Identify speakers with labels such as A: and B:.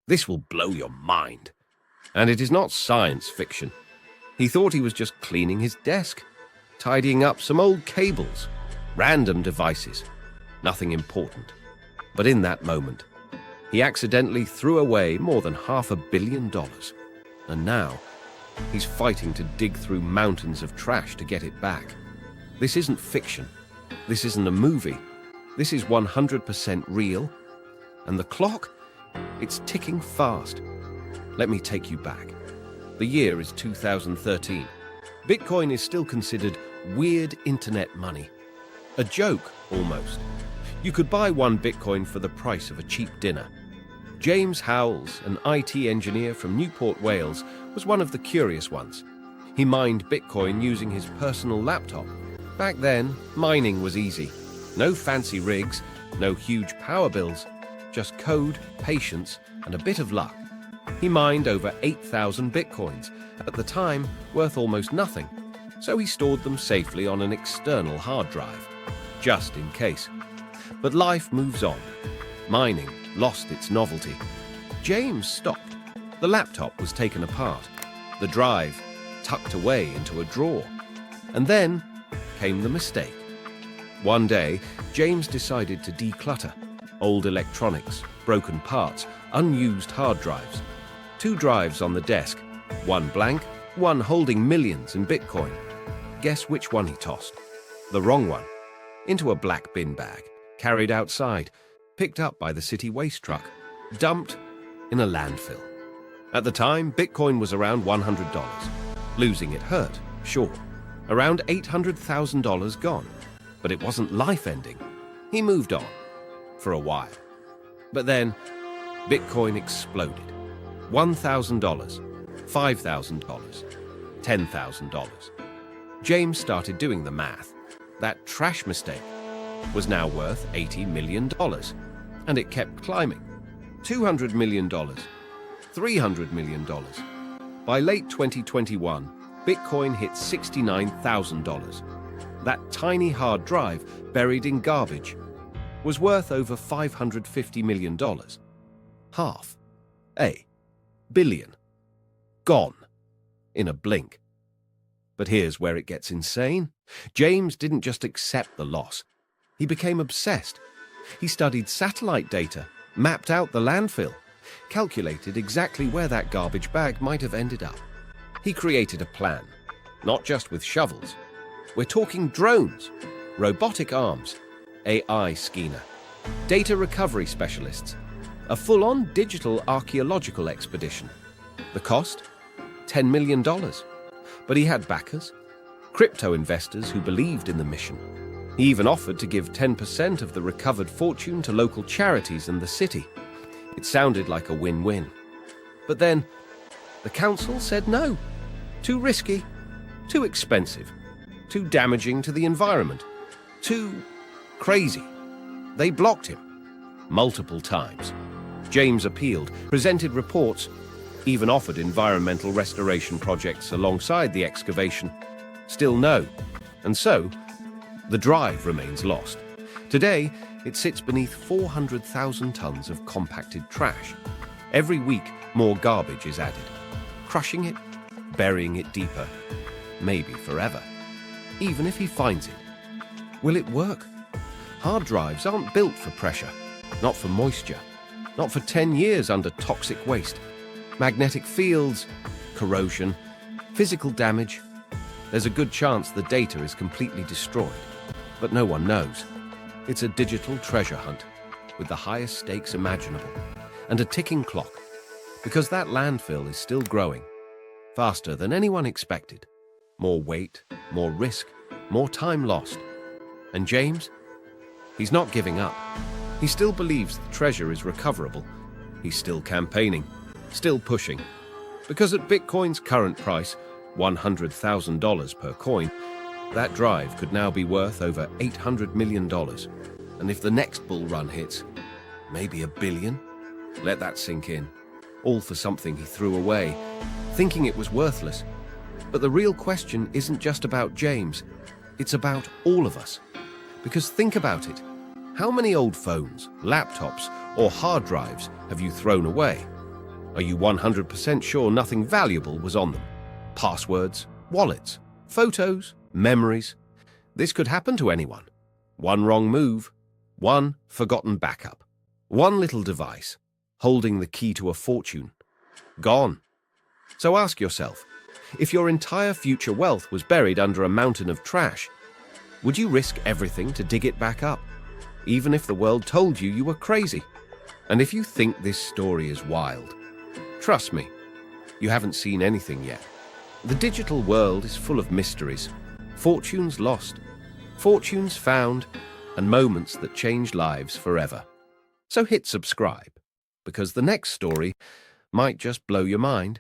A: This will blow your mind. And it is not science fiction. He thought he was just cleaning his desk, tidying up some old cables, random devices, nothing important. But in that moment, he accidentally threw away more than $500 million. And now, he's fighting to dig through mountains of trash to get it back. This isn't fiction. This isn't a movie. This is 100% real. And the clock, it's ticking fast. Let me take you back. The year is 2013. Bitcoin is still considered weird internet money. A joke, almost. You could buy one Bitcoin for the price of a cheap dinner. James Howells, an IT engineer from Newport, Wales, was one of the curious ones. He mined Bitcoin using his personal laptop. Back then, mining was easy. No fancy rigs, no huge power bills, just code, patience, and a bit of luck. He mined over 8,000 Bitcoins, at the time worth almost nothing, so he stored them safely on an external hard drive, just in case. But life moves on. Mining lost its novelty. James stopped. The laptop was taken apart, the drive tucked away into a drawer. And then came the mistake. One day, James decided to declutter old electronics, broken parts, unused hard drives. 2 drives on the desk, one blank, one holding millions in Bitcoin. Guess which one he tossed? The wrong one. Into a black bin bag, carried outside, picked up by the city waste truck, dumped in a landfill. At the time, Bitcoin was around $100. Losing it hurt, sure. Around $800,000 gone. But it wasn't life-ending. He moved on. For a while. But then, Bitcoin exploded. $1,000, $5,000, $10,000. James started doing the math. That trash mistake was now worth $80 million. And it kept climbing. $200 million, $300 million. By late 2021, Bitcoin hit $69,000. That tiny hard drive, buried in garbage, was worth over $550 million. Half a billion. Gone. In a blink. But here's where it gets insane. James didn't just accept the loss. He became obsessed. He studied satellite data, mapped out the landfill, calculated exactly where that garbage bag might have ended up. He created a plan, not just with shovels. We're talking drones, robotic arms, AI scanner, data recovery specialists, a full-on digital archaeological expedition. The cost? $10 million. But he had backers, crypto investors who believed in the mission. He even offered to give 10% of the recovered fortune to local charities in the city. It sounded like a win-win. But then, the council said no. Too risky, too expensive, too damaging to the environment, too crazy. They blocked him multiple times. James appealed, presented reports, even offered environmental restoration projects alongside the excavation. Still no. And so, the drive remains lost. Today, it sits beneath 400,000 tons of compacted trash. Every week, more garbage is added, crushing it, burying it deeper, maybe forever. Even if he finds it, will it work? Hard drives aren't built for pressure, not for moisture, not for 10 years under toxic waste. Magnetic fields, corrosion, physical damage. There's a good chance the data is completely destroyed, but no one knows. It's a digital treasure hunt with the highest stakes imaginable and a ticking clock, because that landfill is still growing, faster than anyone expected. More weight, more risk, more time lost. And James? He's not giving up. He still believes the treasure is recoverable. He's still campaigning, still pushing. Because at Bitcoin's current price, $100,000 per coin, that drive could now be worth over $800 million. And if the next bull run hits, maybe $1 billion? Let that sink in. All for something he threw away, thinking it was worthless. But the real question isn't just about James. It's about all of us. Because think about it. How many old phones, laptops, or hard drives have you thrown away? Are you 100% sure nothing valuable was on them? Passwords, wallets, photos, memories. This could happen to anyone. One wrong move, one forgotten backup, one little device, holding the key to a fortune. Gone. So ask yourself, if your entire future wealth was buried under a mountain of trash, would you risk everything to dig it back up, even if the world told you were crazy? And if you think this story is wild, trust me, you haven't seen anything yet. The digital world is full of mysteries, fortunes lost, fortunes found, and moments that change lives forever. So hit subscribe, because the next story might just blow your mind.